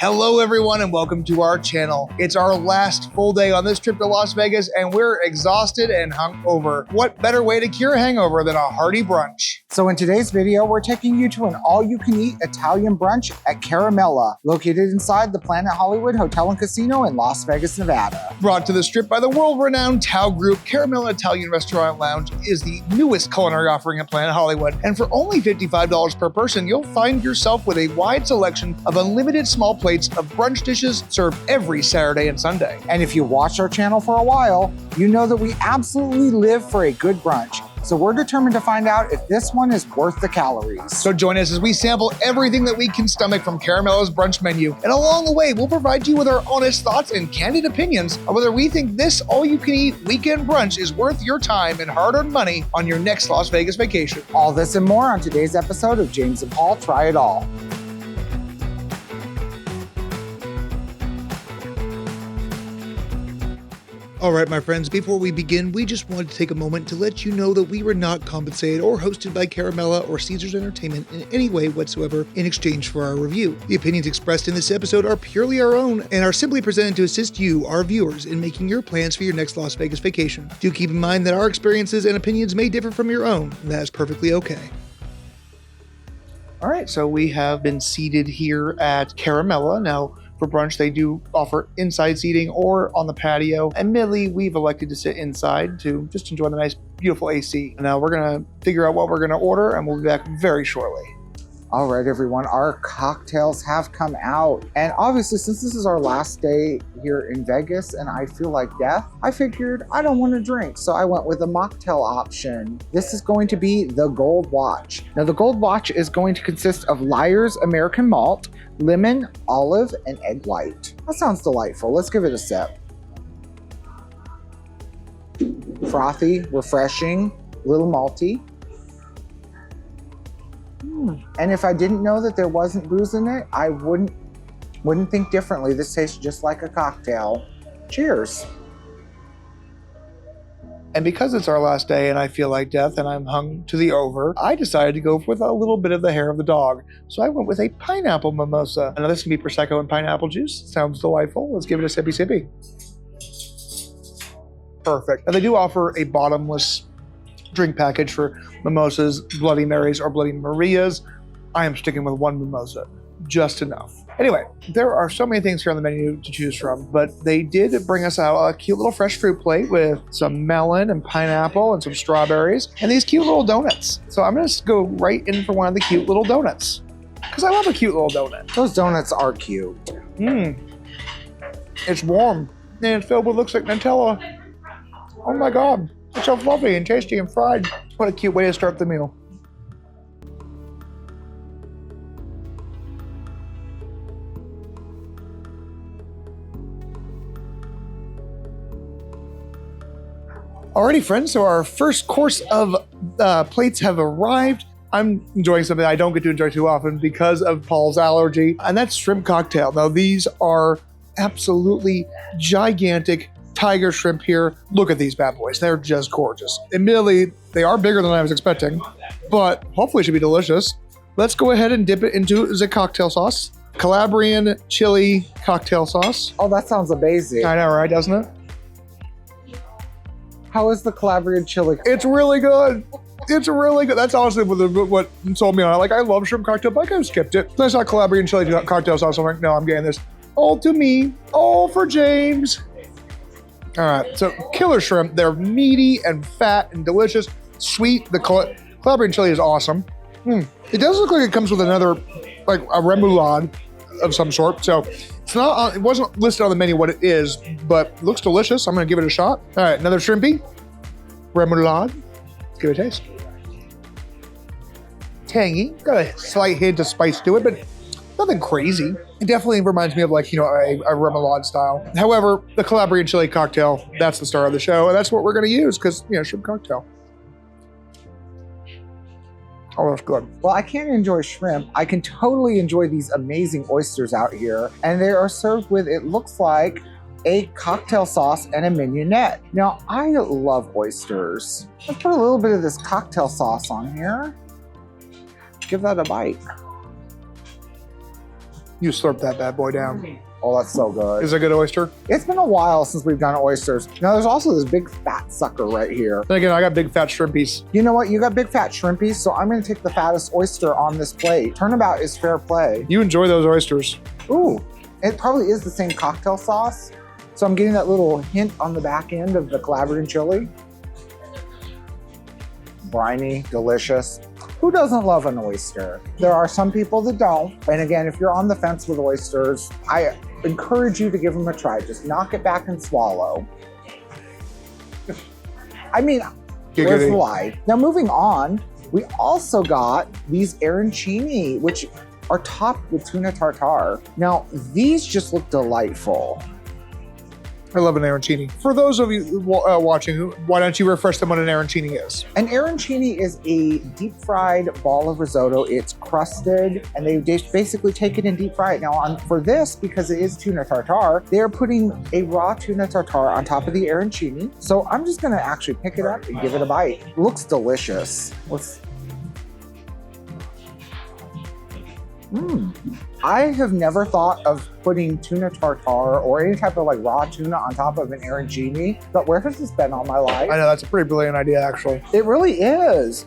Hello everyone and welcome to our channel. It's our last full day on this trip to Las Vegas and we're exhausted and hungover. What better way to cure a hangover than a hearty brunch? So in today's video, we're taking you to an all-you-can-eat Italian brunch at Caramella, located inside the Planet Hollywood Hotel and Casino in Las Vegas, Nevada. Brought to the Strip by the world-renowned Tao Group, Caramella Italian Restaurant Lounge is the newest culinary offering at Planet Hollywood. And for only $55 per person, you'll find yourself with a wide selection of unlimited small plates of brunch dishes served every Saturday and Sunday. And if you watched our channel for a while, you know that we absolutely live for a good brunch. So we're determined to find out if this one is worth the calories. So join us as we sample everything that we can stomach from Caramella's brunch menu. And along the way, we'll provide you with our honest thoughts and candid opinions on whether we think this all-you-can-eat weekend brunch is worth your time and hard-earned money on your next Las Vegas vacation. All this and more on today's episode of James and Paul Try It All. All right, my friends, before we begin, we just wanted to take a moment to let you know that we were not compensated or hosted by Caramella or Caesars Entertainment in any way whatsoever in exchange for our review. The opinions expressed in this episode are purely our own and are simply presented to assist you, our viewers, in making your plans for your next Las Vegas vacation. Do keep in mind that our experiences and opinions may differ from your own, and that is perfectly okay. All right, so we have been seated here at Caramella. Now, for brunch, they do offer inside seating or on the patio. Admittedly, we've elected to sit inside to just enjoy the nice, beautiful AC. Now we're gonna figure out what we're gonna order and we'll be back very shortly. All right, everyone, our cocktails have come out. And obviously, since this is our last day here in Vegas and I feel like death, I figured I don't want to drink. So I went with a mocktail option. This is going to be the Gold Watch. Now, the Gold Watch is going to consist of Lyre's American Malt, lemon, olive, and egg white. That sounds delightful. Let's give it a sip. Frothy, refreshing, a little malty. And if I didn't know that there wasn't booze in it, I wouldn't think differently. This tastes just like a cocktail. Cheers. And because it's our last day and I feel like death and I'm hung to the over, I decided to go with a little bit of the hair of the dog. So I went with a pineapple mimosa. I know this can be Prosecco and pineapple juice. Sounds delightful. Let's give it a sippy sippy. Perfect. Now they do offer a bottomless drink package for mimosas, Bloody Marys, or Bloody Marias. I am sticking with one mimosa, just enough. Anyway, there are so many things here on the menu to choose from, but they did bring us out a cute little fresh fruit plate with some melon and pineapple and some strawberries and these cute little donuts. So I'm gonna go right in for one of the cute little donuts because I love a cute little donut. Those donuts are cute. It's warm and it's filled with looks like Nutella. Oh my God. It's so fluffy and tasty and fried. What a cute way to start the meal. Alrighty, friends, so our first course of plates have arrived. I'm enjoying something I don't get to enjoy too often because of Paul's allergy, and that's shrimp cocktail. Now, these are absolutely gigantic tiger shrimp here. Look at these bad boys. They're just gorgeous. Admittedly, they are bigger than I was expecting, but hopefully it should be delicious. Let's go ahead and dip it into the cocktail sauce. Calabrian chili cocktail sauce. Oh, that sounds amazing. I know, right? Doesn't it? How is the Calabrian chili? It's really good. It's really good. That's honestly what sold me on it. Like, I love shrimp cocktail, but I could have skipped it. That's not Calabrian chili cocktail sauce. I'm like, no, I'm getting this. All to me. All for James. All right, so killer shrimp. They're meaty and fat and delicious, sweet. The Calabrian chili is awesome. It does look like it comes with another, like a remoulade of some sort. So it's not. It wasn't listed on the menu what it is, but it looks delicious. I'm gonna give it a shot. All right, another shrimpy remoulade. Let's give it a taste. Tangy, got a slight hint of spice to it, but nothing crazy. It definitely reminds me of, like, you know, a remoulade style. However, the Calabrian chili cocktail, that's the star of the show, and that's what we're going to use because, you know, shrimp cocktail. Oh, that's good. Well, I can't enjoy shrimp. I can totally enjoy these amazing oysters out here, and they are served with, it looks like, a cocktail sauce and a mignonette. Now, I love oysters. Let's put a little bit of this cocktail sauce on here. Give that a bite. You slurp that bad boy down. Oh, that's so good. Is it a good oyster? It's been a while since we've done oysters. Now, there's also this big fat sucker right here. Then again, I got big fat shrimpies. You know what? You got big fat shrimpies, so I'm gonna take the fattest oyster on this plate. Turnabout is fair play. You enjoy those oysters. Ooh, it probably is the same cocktail sauce. So I'm getting that little hint on the back end of the clabbered chili. Briny, delicious. Who doesn't love an oyster? There are some people that don't. And again, if you're on the fence with oysters, I encourage you to give them a try. Just knock it back and swallow. I mean, where's the lie? Now moving on, we also got these arancini, which are topped with tuna tartare. Now, these just look delightful. I love an arancini. For those of you watching, why don't you refresh them what an arancini is? An arancini is a deep fried ball of risotto. It's crusted and they basically take it and deep fry it. Now for this, because it is tuna tartare, they're putting a raw tuna tartare on top of the arancini. So I'm just gonna actually pick it up and give it a bite. It looks delicious. I have never thought of putting tuna tartare or any type of like raw tuna on top of an arancini, but where has this been all my life? I know, that's a pretty brilliant idea, actually. It really is.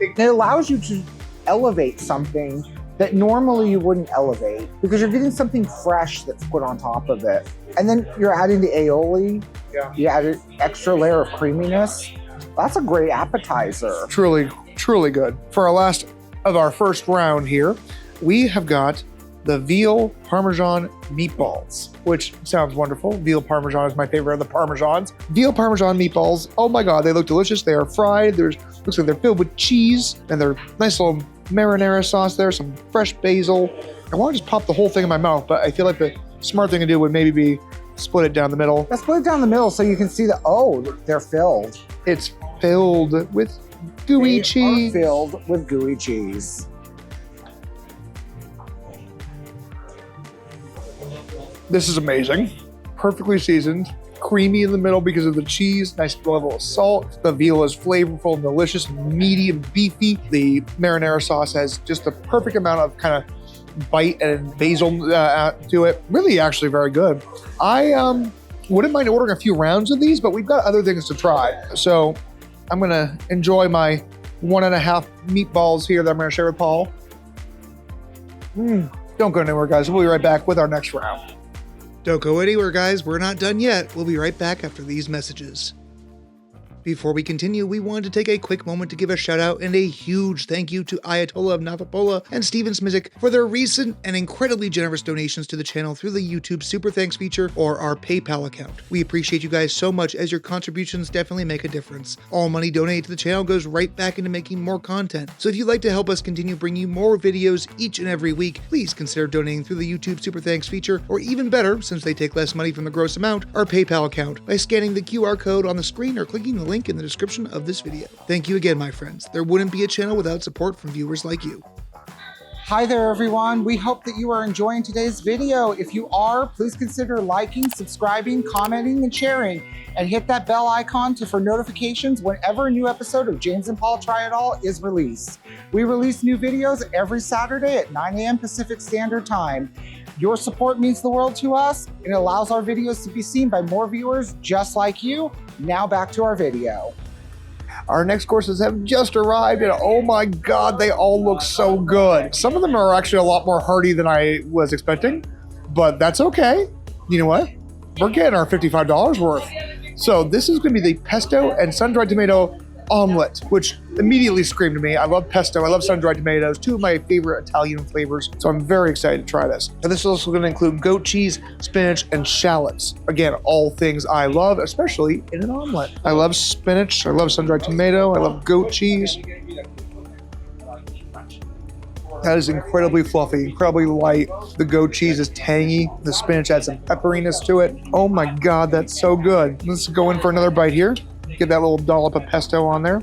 It allows you to elevate something that normally you wouldn't elevate because you're getting something fresh that's put on top of it. And then you're adding the aioli. Yeah. You add an extra layer of creaminess. That's a great appetizer. Truly, truly good. For our last of our first round here, we have got the veal parmesan meatballs, which sounds wonderful. Veal parmesan is my favorite of the parmesans. Veal parmesan meatballs, oh my God, they look delicious. They are fried. Looks like they're filled with cheese and they're nice little marinara sauce there, some fresh basil. I want to just pop the whole thing in my mouth, but I feel like the smart thing to do would maybe be split it down the middle. Let's split it down the middle so you can see that, oh, they're filled. It's filled with gooey cheese. They are filled with gooey cheese. This is amazing. Perfectly seasoned, creamy in the middle because of the cheese, nice level of salt. The veal is flavorful and delicious, meaty and beefy. The marinara sauce has just the perfect amount of kind of bite and basil to it. Really actually very good. I wouldn't mind ordering a few rounds of these, but we've got other things to try. So I'm gonna enjoy my 1.5 meatballs here that I'm gonna share with Paul. Don't go anywhere, guys. We'll be right back with our next round. Don't go anywhere, guys. We're not done yet. We'll be right back after these messages. Before we continue, we wanted to take a quick moment to give a shout out and a huge thank you to Ayatollah of Navapola and Steven Smizik for their recent and incredibly generous donations to the channel through the YouTube Super Thanks feature or our PayPal account. We appreciate you guys so much as your contributions definitely make a difference. All money donated to the channel goes right back into making more content. So if you'd like to help us continue bringing you more videos each and every week, please consider donating through the YouTube Super Thanks feature, or even better, since they take less money from the gross amount, our PayPal account by scanning the QR code on the screen or clicking the link in the description of this video. Thank you again, my friends. There wouldn't be a channel without support from viewers like you. Hi there, everyone. We hope that you are enjoying today's video. If you are, please consider liking, subscribing, commenting, and sharing, and hit that bell icon for notifications whenever a new episode of James and Paul Try It All is released. We release new videos every Saturday at 9 a.m. Pacific Standard Time. Your support means the world to us, and it allows our videos to be seen by more viewers just like you. Now back to our video. Our next courses have just arrived, and oh my God, they all look so good. Some of them are actually a lot more hearty than I was expecting, but that's okay. You know what? We're getting our $55 worth. So this is gonna be the pesto and sun-dried tomato omelet, which immediately screamed to me. I love pesto, I love sun-dried tomatoes, two of my favorite Italian flavors. So I'm very excited to try this. And this is also gonna include goat cheese, spinach, and shallots. Again, all things I love, especially in an omelet. I love spinach, I love sun-dried tomato, I love goat cheese. That is incredibly fluffy, incredibly light. The goat cheese is tangy. The spinach adds some pepperiness to it. Oh my God, that's so good. Let's go in for another bite here. Get that little dollop of pesto on there.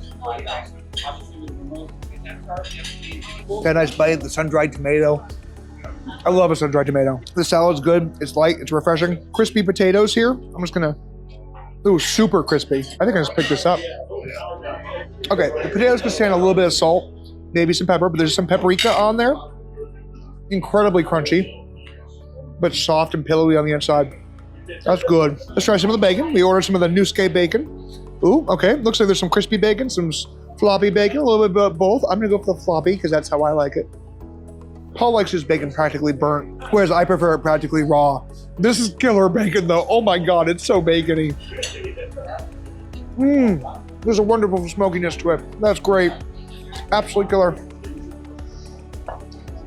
That nice bite of the sun-dried tomato. I love a sun-dried tomato. The salad's good. It's light. It's refreshing. Crispy potatoes here. I'm just gonna. Ooh, super crispy. I think I just picked this up. Okay, the potatoes can stand a little bit of salt, maybe some pepper, but there's some paprika on there. Incredibly crunchy. but soft and pillowy on the inside. That's good. Let's try some of the bacon. We ordered some of the Newscape bacon. Ooh, okay. Looks like there's some crispy bacon, some floppy bacon, a little bit of both. I'm gonna go for the floppy because that's how I like it. Paul likes his bacon practically burnt, whereas I prefer it practically raw. This is killer bacon though. Oh my God, it's so bacony. There's a wonderful smokiness to it. That's great. Absolutely killer.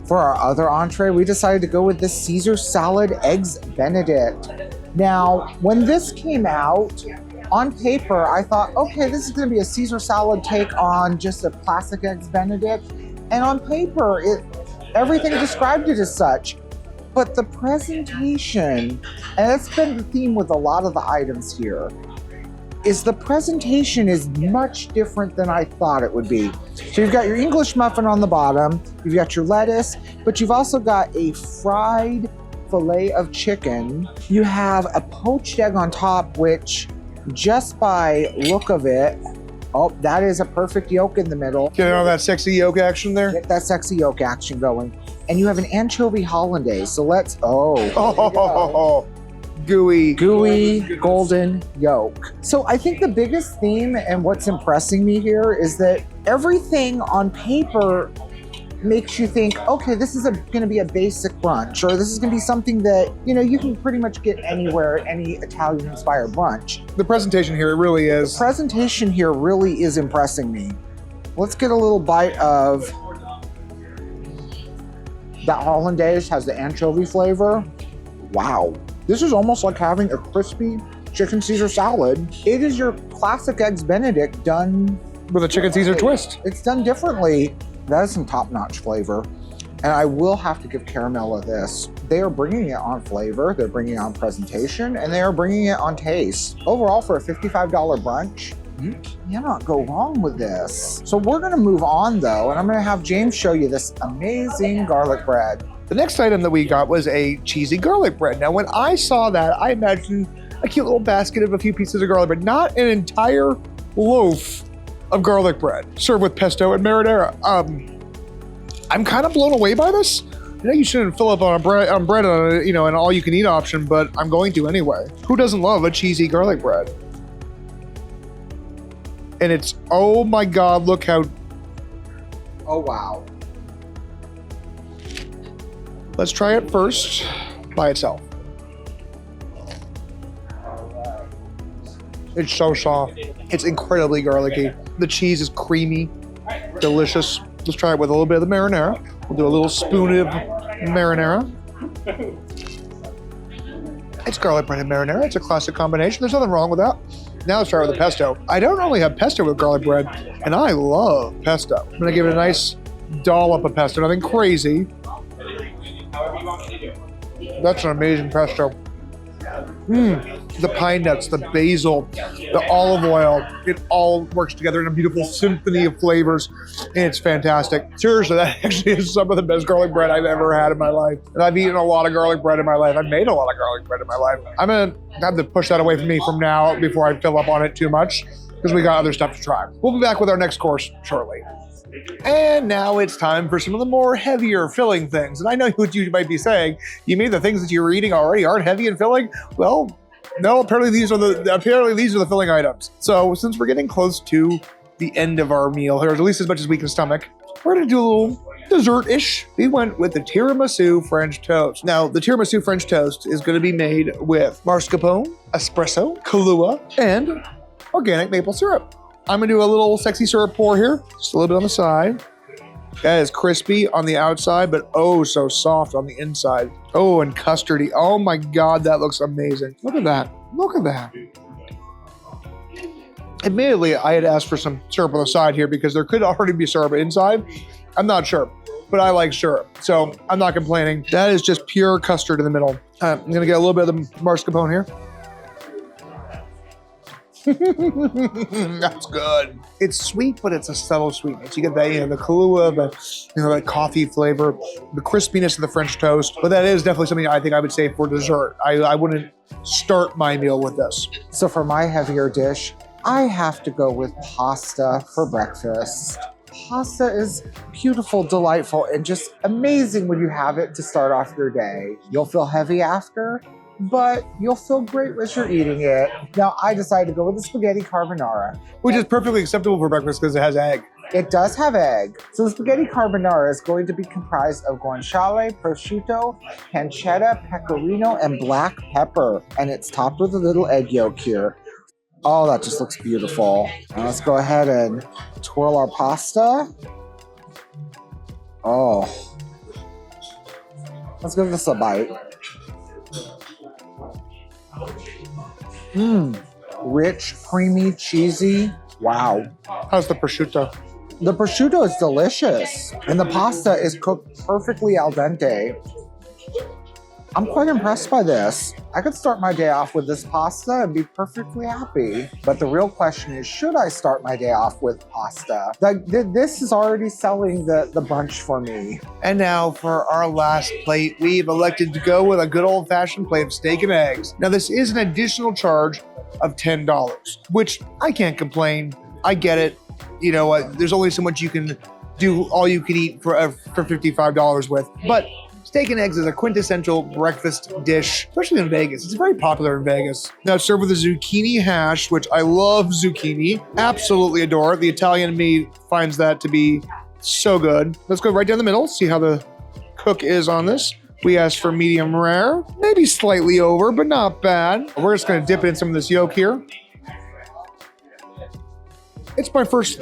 For our other entree, we decided to go with the Caesar salad eggs Benedict. Now, when this came out, on paper, I thought, okay, this is gonna be a Caesar salad take on just a classic eggs Benedict. And on paper, everything described it as such. But the presentation, and it's been the theme with a lot of the items here, is the presentation is much different than I thought it would be. So you've got your English muffin on the bottom, you've got your lettuce, but you've also got a fried fillet of chicken. You have a poached egg on top, which just by look of it, oh, that is a perfect yolk in the middle. Get all that sexy yolk action there? Get that sexy yolk action going. And you have an anchovy hollandaise, so let's, gooey golden yolk. So I think the biggest theme and what's impressing me here is that everything on paper makes you think, okay, this is going to be a basic brunch, or this is going to be something that, you know, you can pretty much get anywhere, any Italian-inspired brunch. The presentation here really is. The presentation here really is impressing me. Let's get a little bite of that hollandaise. Has the anchovy flavor. Wow. This is almost like having a crispy chicken Caesar salad. It is your classic eggs Benedict done with a chicken Caesar twist. It's done differently. That is some top-notch flavor. And I will have to give Caramella this. They are bringing it on flavor, they're bringing it on presentation, and they are bringing it on taste. Overall, for a $55 brunch, you cannot go wrong with this. So we're gonna move on though, and I'm gonna have James show you this amazing garlic bread. The next item that we got was a cheesy garlic bread. Now, when I saw that, I imagined a cute little basket of a few pieces of garlic bread, not an entire loaf of garlic bread served with pesto and marinara. I'm kind of blown away by this. I know you shouldn't fill up on bread on a, you know, an all-you-can-eat option, but I'm going to anyway. Who doesn't love a cheesy garlic bread? And it's, oh my God, look how. Oh wow. Let's try it first by itself. It's so soft. It's incredibly garlicky. The cheese is creamy, delicious. Let's try it with a little bit of the marinara. We'll do a little spoon of marinara. It's garlic bread and marinara. It's a classic combination. There's nothing wrong with that. Now let's try with the pesto. I don't normally have pesto with garlic bread, and I love pesto. I'm gonna give it a nice dollop of pesto, nothing crazy. That's an amazing pesto. The pine nuts, the basil, the olive oil, it all works together in a beautiful symphony of flavors, and it's fantastic. Seriously, that actually is some of the best garlic bread I've ever had in my life. And I've eaten a lot of garlic bread in my life. I've made a lot of garlic bread in my life. I'm gonna have to push that away from me from now before I fill up on it too much, because we got other stuff to try. We'll be back with our next course shortly. And now it's time for some of the more heavier filling things. And I know what you might be saying. You mean the things that you were eating already aren't heavy and filling? Well, no, apparently these are the filling items. So since we're getting close to the end of our meal, or at least as much as we can stomach, we're gonna do a little dessert-ish. We went with the tiramisu French toast. Now, the tiramisu French toast is gonna be made with mascarpone, espresso, Kahlua, and organic maple syrup. I'm gonna do a little sexy syrup pour here, just a little bit on the side. That is crispy on the outside, but oh so soft on the inside. Oh, and custardy. Oh my God, that looks amazing. Look at that, look at that. Admittedly, I had asked for some syrup on the side here because there could already be syrup inside. I'm not sure, but I like syrup, so I'm not complaining. That is just pure custard in the middle. I'm gonna get a little bit of the mascarpone here. That's good. It's sweet, but it's a subtle sweetness. You get that, the Kahlua, the coffee flavor, the crispiness of the French toast. But that is definitely something I think I would say for dessert. I wouldn't start my meal with this. So for my heavier dish, I have to go with pasta for breakfast. pasta is beautiful, delightful, and just amazing when you have it to start off your day. You'll feel heavy after, but you'll feel great as you're eating it. Now, I decided to go with the spaghetti carbonara. Which is perfectly acceptable for breakfast because it has egg. It does have egg. So the spaghetti carbonara is going to be comprised of guanciale, prosciutto, pancetta, pecorino, and black pepper. And it's topped with a little egg yolk here. Oh, that just looks beautiful. Now let's go ahead and twirl our pasta. Oh. Let's give this a bite. Mmm. Rich, creamy, cheesy. Wow. How's the prosciutto? The prosciutto is delicious, and the pasta is cooked perfectly al dente. I'm quite impressed by this. I could start my day off with this pasta and be perfectly happy. But the real question is, should I start my day off with pasta? Like, this is already selling the brunch for me. And now for our last plate, we've elected to go with a good old-fashioned plate of steak and eggs. Now this is an additional charge of $10, which I can't complain. I get it. You know what? There's only so much you can do all you can eat for $55 with. But steak and eggs is a quintessential breakfast dish, especially in Vegas. It's very popular in Vegas. Now it's served with a zucchini hash, which I love zucchini. Absolutely adore. The Italian in me finds that to be so good. Let's go right down the middle, see how the cook is on this. We asked for medium rare, maybe slightly over, but not bad. We're just gonna dip it in some of this yolk here. It's my first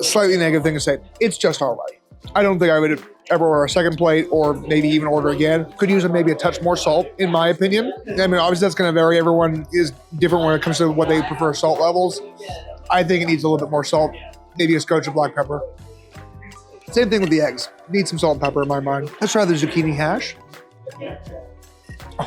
slightly negative thing to say. It's just all right. I don't think I would ever order a second plate or maybe even order again. Could use maybe a touch more salt, in my opinion. I mean, obviously that's gonna vary. Everyone is different when it comes to what they prefer salt levels. I think it needs a little bit more salt, maybe a scotch of black pepper. Same thing with the eggs. Need some salt and pepper in my mind. Let's try the zucchini hash.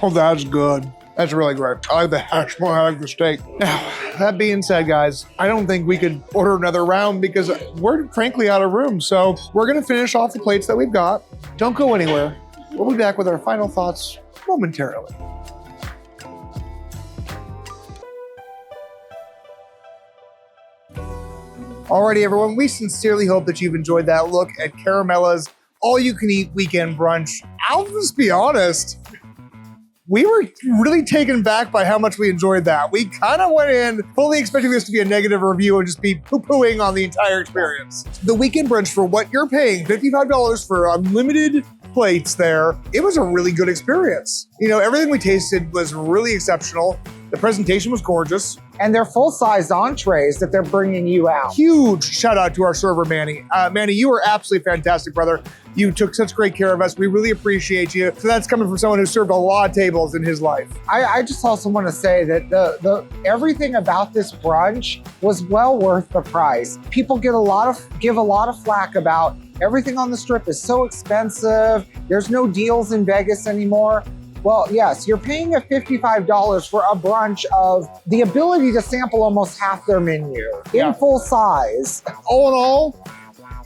Oh, that's good. That's really great. I like the hash more than I like the steak. Now, that being said, guys, I don't think we could order another round because we're frankly out of room. So we're gonna finish off the plates that we've got. Don't go anywhere. We'll be back with our final thoughts momentarily. Alrighty, everyone, we sincerely hope that you've enjoyed that look at Caramella's all-you-can-eat weekend brunch. I'll just be honest. We were really taken back by how much we enjoyed that. We kind of went in fully expecting this to be a negative review and just be poo-pooing on the entire experience. The weekend brunch, for what you're paying, $55 for unlimited plates there, it was a really good experience. You know, everything we tasted was really exceptional. The presentation was gorgeous. And they're full-size entrees that they're bringing you out. Huge shout out to our server, Manny. Manny, you were absolutely fantastic, brother. You took such great care of us. We really appreciate you. So that's coming from someone who served a lot of tables in his life. I just also want to say that the everything about this brunch was well worth the price. People give a lot of flack about everything on the strip is so expensive. There's no deals in Vegas anymore. Well, yes, you're paying $55 for a brunch of the ability to sample almost half their menu in full size. All in all,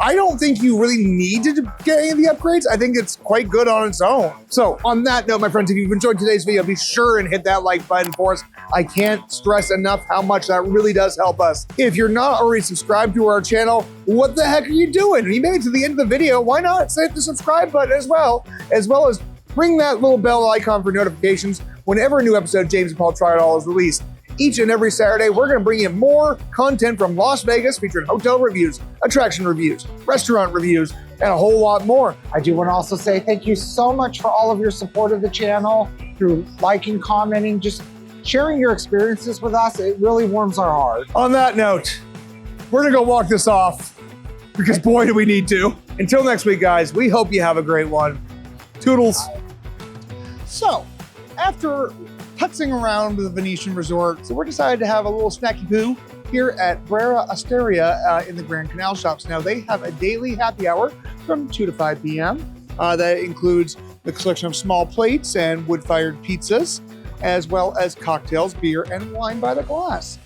I don't think you really need to get any of the upgrades. I think it's quite good on its own. So on that note, my friends, if you've enjoyed today's video, be sure and hit that like button for us. I can't stress enough how much that really does help us. If you're not already subscribed to our channel, what the heck are you doing? You made it to the end of the video. Why not hit the subscribe button as well as ring that little bell icon for notifications whenever a new episode of James and Paul Try It All is released. Each and every Saturday, we're going to bring you more content from Las Vegas featuring hotel reviews, attraction reviews, restaurant reviews, and a whole lot more. I do want to also say thank you so much for all of your support of the channel through liking, commenting, just sharing your experiences with us. It really warms our heart. On that note, we're going to go walk this off because boy, do we need to. Until next week, guys, we hope you have a great one. Toodles. So, after putzing around the Venetian Resort, so we're decided to have a little snacky poo here at Brera Osteria in the Grand Canal Shops. Now, they have a daily happy hour from 2 to 5 p.m. That includes the collection of small plates and wood-fired pizzas, as well as cocktails, beer, and wine by the glass.